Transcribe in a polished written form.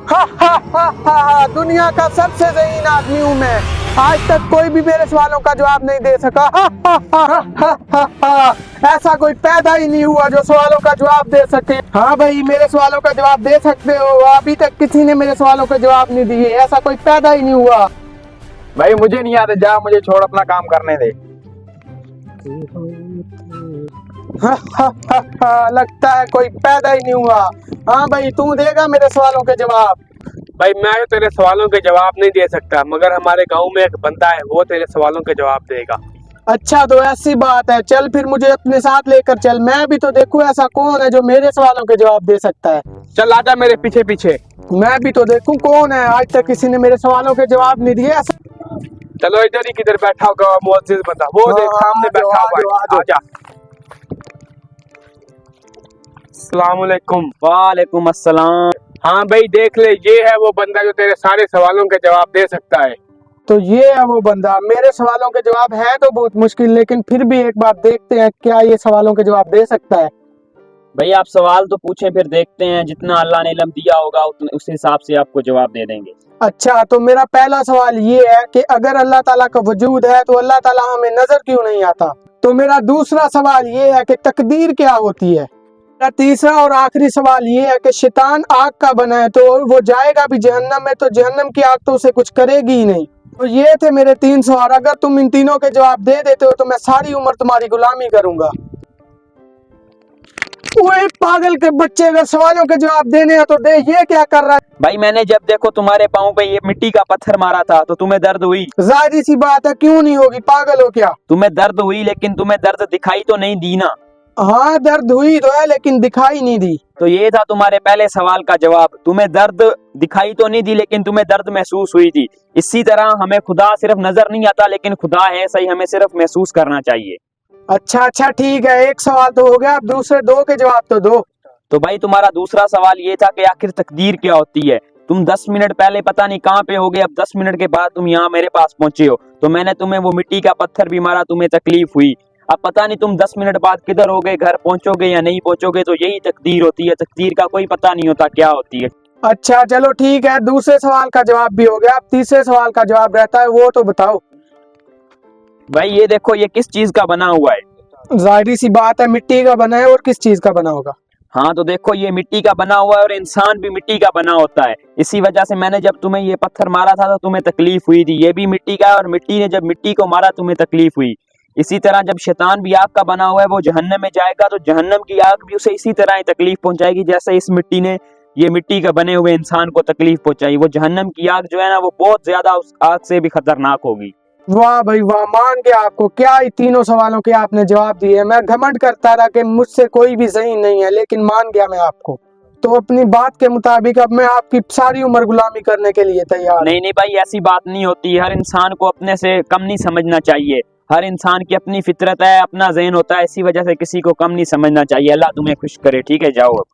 दुनिया का सबसे ज़हीन आदमी हूँ मैं। आज तक कोई भी मेरे सवालों का जवाब नहीं दे सका। ऐसा कोई पैदा ही नहीं हुआ जो सवालों का जवाब दे सके। हाँ भाई, मेरे सवालों का जवाब दे सकते हो। अभी तक किसी ने मेरे सवालों का जवाब नहीं दिए। ऐसा कोई पैदा ही नहीं हुआ। भाई मुझे नहीं आता, जा मुझे छोड़, अपना काम करने दे। लगता है कोई पैदा ही नहीं हुआ। हाँ भाई, तू देगा मेरे सवालों के जवाब? भाई मैं तो तेरे सवालों के जवाब नहीं दे सकता, मगर हमारे गांव में एक बंदा है, वो तेरे सवालों के जवाब देगा। अच्छा, तो ऐसी बात है। चल फिर मुझे अपने साथ लेकर चल, मैं भी तो देखूं ऐसा कौन है जो मेरे सवालों के जवाब दे सकता है। चल आजा मेरे पीछे पीछे। मैं भी तो देखूं कौन है। आज तक किसी ने मेरे सवालों के जवाब नहीं दिए। ऐसा चलो इधर ही किधर बैठा होगा मुअज्जिज़ बंदा, वो देख सामने बैठा हुआ है। आजा। अस्सलाम वालेकुम। वालेकुम अस्सलाम। हाँ भाई देख ले, ये है वो बंदा जो तेरे सारे सवालों के जवाब दे सकता है। तो ये है वो बंदा। मेरे सवालों के जवाब है तो बहुत मुश्किल, लेकिन फिर भी एक बार देखते हैं क्या ये सवालों के जवाब दे सकता है। भाई आप सवाल तो पूछें, फिर देखते हैं। जितना अल्लाह ने इल्म दिया होगा उस हिसाब से आपको जवाब दे देंगे। अच्छा, तो मेरा पहला सवाल ये है कि अगर अल्लाह ताला का वजूद है तो अल्लाह ताला हमें नजर क्यों नहीं आता? तो मेरा दूसरा सवाल ये है कि तकदीर क्या होती है? मेरा तीसरा और आखिरी सवाल ये है कि शैतान आग का बना है तो वो जाएगा भी जहन्नम में, तो जहन्नम की आग तो उसे कुछ करेगी ही नहीं। तो ये थे मेरे 3 सवाल। अगर तुम इन तीनों के जवाब दे देते हो तो मैं सारी उम्र तुम्हारी गुलामी करूंगा। ओए पागल के बच्चे, अगर सवालों के जवाब देने हैं तो दे। ये क्या कर रहा है? भाई मैंने जब देखो तुम्हारे पाँव पे ये मिट्टी का पत्थर मारा था तो तुम्हें दर्द हुई? जाहिर सी बात है, क्यों नहीं होगी, पागल हो क्या? तुम्हें दर्द हुई, लेकिन तुम्हें दर्द दिखाई तो नहीं दी ना? हाँ, दर्द हुई तो है लेकिन दिखाई नहीं दी। तो ये था तुम्हारे पहले सवाल का जवाब। तुम्हें दर्द दिखाई तो नहीं दी, लेकिन तुम्हें दर्द महसूस हुई थी। इसी तरह हमें खुदा सिर्फ नजर नहीं आता, लेकिन खुदा है सही, हमें सिर्फ महसूस करना चाहिए। अच्छा ठीक है, एक सवाल तो हो गया, अब दूसरे 2 के जवाब तो दो। तो भाई तुम्हारा दूसरा सवाल ये था कि आखिर तकदीर क्या होती है। तुम 10 मिनट पहले पता नहीं कहाँ पे हो गए, अब 10 मिनट के बाद तुम यहाँ मेरे पास पहुंचे हो। तो मैंने तुम्हें वो मिट्टी का पत्थर भी मारा, तुम्हें तकलीफ हुई। अब पता नहीं तुम 10 मिनट बाद किधर हो गए, घर पहुंचोगे या नहीं पहुंचोगे। तो यही तकदीर होती है। तकदीर का कोई पता नहीं होता क्या होती है। अच्छा चलो ठीक है, दूसरे सवाल का जवाब भी हो गया, अब तीसरे सवाल का जवाब रहता है, वो तो बताओ। भाई ये देखो, ये किस चीज का बना हुआ है? जाहिर सी बात है मिट्टी का बना है, और किस चीज का बना होगा? हाँ तो देखो, ये मिट्टी का बना हुआ है और इंसान भी मिट्टी का बना होता है। इसी वजह से मैंने जब तुम्हें ये पत्थर मारा था तो तुम्हें तकलीफ हुई थी। ये भी मिट्टी का है और मिट्टी ने जब मिट्टी को मारा तुम्हें तकलीफ हुई। इसी तरह जब शैतान भी आग का बना हुआ है, वो जहन्नम में जाएगा तो जहन्नम की आग भी उसे इसी तरह ही तकलीफ पहुंचाएगी जैसे इस मिट्टी ने ये मिट्टी का बने हुए इंसान को तकलीफ पहुंचाई। वो जहन्नम की आग जो है ना, वो बहुत ज्यादा उस आग से भी खतरनाक होगी। वाह भाई वाह, मान गया आपको। क्या ही तीनों सवालों के आपने जवाब दिए। मैं घमंड करता रहा कि मुझसे कोई भी ज़हीन नहीं है, लेकिन मान गया मैं आपको। तो अपनी बात के मुताबिक अब मैं आपकी सारी उम्र गुलामी करने के लिए तैयार। नहीं नहीं भाई, ऐसी बात नहीं होती। हर इंसान को अपने से कम नहीं समझना चाहिए। हर इंसान की अपनी फितरत है, अपना ज़हन होता है। इसी वजह से किसी को कम नहीं समझना चाहिए। अल्लाह तुम्हें खुश करे। ठीक है, जाओ अब।